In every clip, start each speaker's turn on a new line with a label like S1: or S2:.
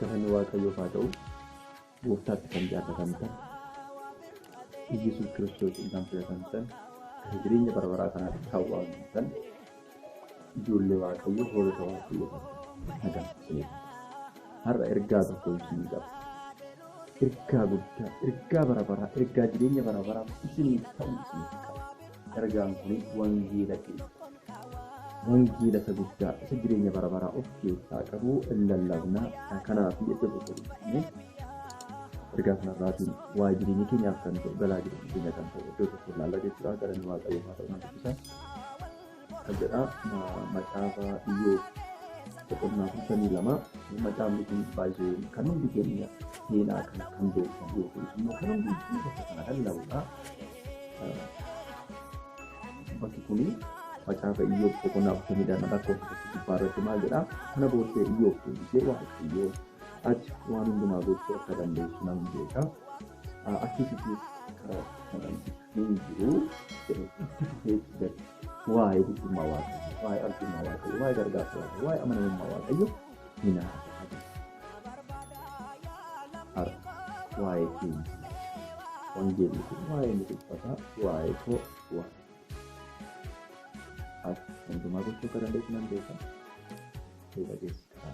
S1: Galanni Waaqayyoof haa ta'u gooftaatti kan jaallatamtan Yesuus Kiristoos kan filatamtan jireenya bara baraa kanaatti hawwaamtan ijoollee Waaqayyoo hoolota Waaqayyoo nagaan har'a ergaa tokko isin qaba. Ergaa guddaa, ergaa bara baraa, ergaa jireenya bara baraa isiniif ta'u isiniif qaba. Ergaan kun wangeela keessa. Wangeela isa guddaa isa jireenya bara baraa of keessaa qabu lallabnaa kanaaf iddoo tokko dhufnee ergaa kanarraatiin waa'ee jireenya keenyaaf kan ta'u galaa jireenya keenya kan ta'u iddoo tokko ilaallaa jechuudha. Galanni Waaqayyoof haa ta'u nama dubbisan. Kan jedhaa macaafa Iyyoob boqonnaa 22 macaafni kun baay'ee kan hundi keenya seenaa kan beekamu yookiin immoo kan hundi keenya kana lallabudha. Bakki kuni macaafa Iyyoob boqonnaa 22 lakkoofsa gubbaarratti maal jedhaa? Kana booddee Iyyoob deebisee Waaqayyoo ati waan hundumaa gochuu akka dandeessu nan beeka. Akkasitti karaa kanaan hin jiru jedhee waa'ee guddummaa Waaqayyoo, waa'ee arjummaa Waaqayyoo, waa'ee gargaarsa Waaqayyoo, waa'ee amanamummaa Waaqayyoo ni naasa. Waa'ee keenya wangeelli kun waa'ee murteeffataa waa'ee koo ati hundumaa gochuu akka dandeessu nan beeka. Seera keessa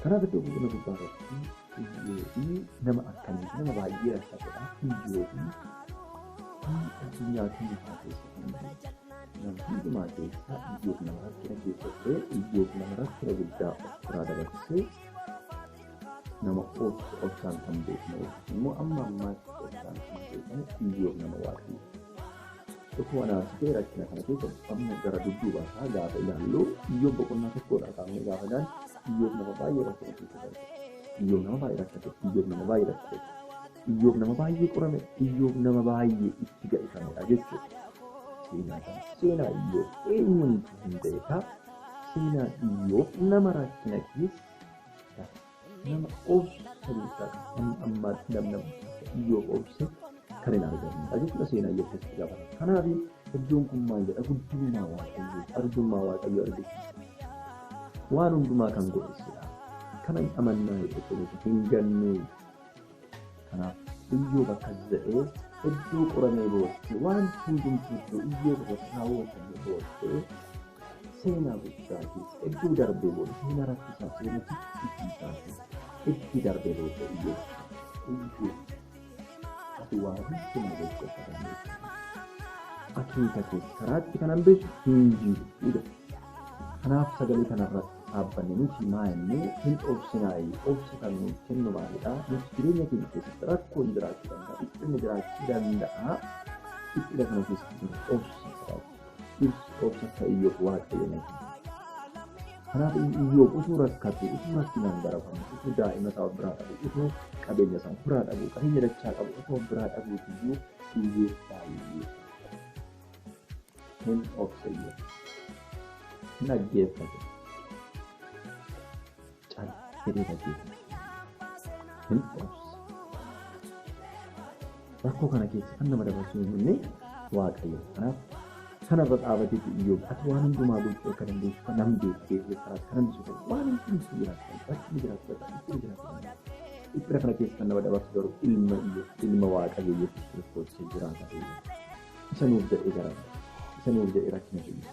S1: karaa iddoo guddina gubbaa irratti Iyyoobii nama akkamiiti nama baay'ee rakkateedha. Iyyoobii addunyaa keenya keessa kan jiru nama hundumaa keessa Iyyoob nama rakkina keessa ture. Iyyoob nama rakkina guddaa of biraa dabarsee nama obsaan kan beekamu immoo amma ammaatti obsaan kan beekamu Iyyoob nama Waaqayyoo. Tokko anaasitee rakkina kana keessa amma gara dudduubaa isaa gaafa ilaallu Iyyoob boqonnaa tokkodhaa kaafnee gaafa ilaallu Iyyoob nama baay'ee rakkate keessa darbe. Iyyoob nama baay'ee rakkate. Iyyoob nama baay'ee rakkate. Iyyoob nama baay'ee qorame. Iyyoob nama baay'ee itti gadhiifamedha jechuudha. Seenaa Iyyoob eenyuutu hin beeka? Seenaa Iyyoob nama rakkina keessa nama obsa guddaa ammaatti namni Iyyoob obse kan hin argamnedha jechuudha. Seenaa Iyyoob keessatti gaafata. Kanaaf iddoon kun maal jedha? Guddummaa Waaqayyoo, arjummaa Waaqayyoo argisiisa. Waan hundumaa kan godhesidha. Kana amannaa jedhee hin gannu. Kanaaf Iyyoob akkas jedhee iddoo qoramee booddee waan hundumtuu Iyyoob irratti raawwatamee booddee seenaa guddaa keessa iddoo darbee booddee seenaa rakkisaa seenaa jijjiirraa itti darbee booddee Iyyoob ati waa hundumaa gochuu akka dandeessu. Akeeka keessa karaatti kan hambisu hin jiru. Kanaaf sagalee kanarratti dhaabbanne nuti maa'inni hin obsinaayi. Obsi kan nuti kennu maalidha? Nuti jireenya keenya keessatti rakkoon jiraachuu danda'a. Dhiphinni jiraachuu danda'a. Dhiphina kana keessatti jiru obsi jiraachuu. Obsi akka Iyyoob Waaqayyo natti. Kanaaf Iyyoob utuu rakkatu, utuu rakkinaan garafamu, utuu daa'ima isaa of biraa dhabu, utuu qabeenya isaa of biraa dhabu, qabeenya dachaa qabu, utuu of biraa dhabuutiyyuu Iyyoob baay'ee hin obsayyo. Naggeeffate. Calqedee naggeeffate. Hin obse. Rakkoo kana keessa kan nama dabarsuu hin himne Waaqayyo. Kanaaf kanarra dhaabateetu Iyyoob ati waan hundumaa gochuu akka dandeessu kan nam beekee karaas kan hambisu ta'e waan hundumtuu jiraatu rakkinni jiraatu dhiphina kana keessa kan nama dabarsu garuu ilma Iyyoob ilma Waaqayyo Yesuus Kiristoos jiraata. Isa nuuf jedhee garaan isa nuuf jedhee rakkina keenya.